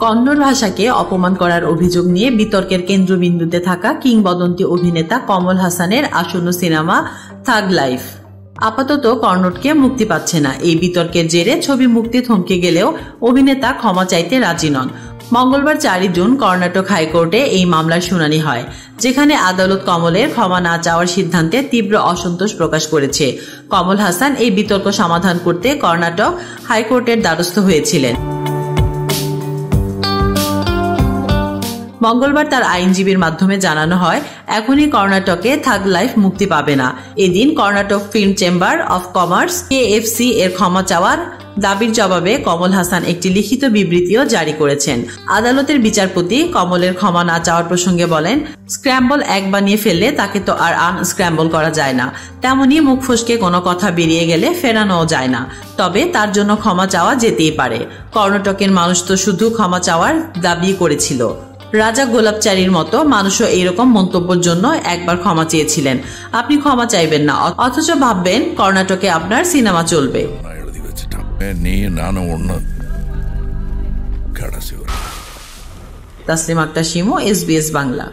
কন্নড় ভাষাকে অপমান করার অভিযোগ নিয়ে বিতর্কের কেন্দ্রবিন্দুতে থাকা কিংবদন্তি অভিনেতা কমল হাসানের আসন্ন সিনেমা থাগ লাইফ আপাতত কর্ণাটকে মুক্তি পাচ্ছে না। এই বিতর্কের জেরে ছবি মুক্তি থমকে গেলেও অভিনেতা ক্ষমা চাইতে রাজি নন। মঙ্গলবার 4 জুন কর্ণাটক হাইকোর্টে এই মামলার শুনানি হয়, যেখানে আদালত কমলের ক্ষমা না চাওয়ার সিদ্ধান্তে তীব্র অসন্তোষ প্রকাশ করেছে। কমল হাসান এই বিতর্ক সমাধান করতে কর্ণাটক হাইকোর্টের দ্বারস্থ হয়েছিলেন। মঙ্গলবার তার আইনজীবীর মাধ্যমে জানানো হয়, এখনই কর্ণাটকে থাগ লাইফ মুক্তি পাবে না। এদিন Karnataka film chamber of commerce KFC এর ক্ষমা চাওয়ার দাবির জবাবে কমল হাসান একটি লিখিত বিবৃতিও জারি করেছেন। আদালতের বিচারপতি কমলের ক্ষমা না চাওয়ার প্রসঙ্গে বলেন, স্ক্র্যাম্বল এক বানিয়ে ফেললে তাকে তো আর আনস্ক্র্যাম্বল করা যায় না। তেমনি মুখ ফসকে কোনো কথা বেরিয়ে গেলে ফেরানোও যায় না। তবে তার জন্য ক্ষমা চাওয়া যেতেই পারে। কর্ণাটকের মানুষ তো শুধু ক্ষমা চাওয়ার দাবি করেছিল। রাজা গোলাপচারীর মতো মানুষও এইরকম মন্তব্যের জন্য একবার ক্ষমা চেয়েছিলেন। আপনি ক্ষমা চাইবেন না, অথচ ভাববেন কর্ণাটকে আপনার সিনেমা চলবে। তাসলিম আক্তার শিমু, SBS বাংলা।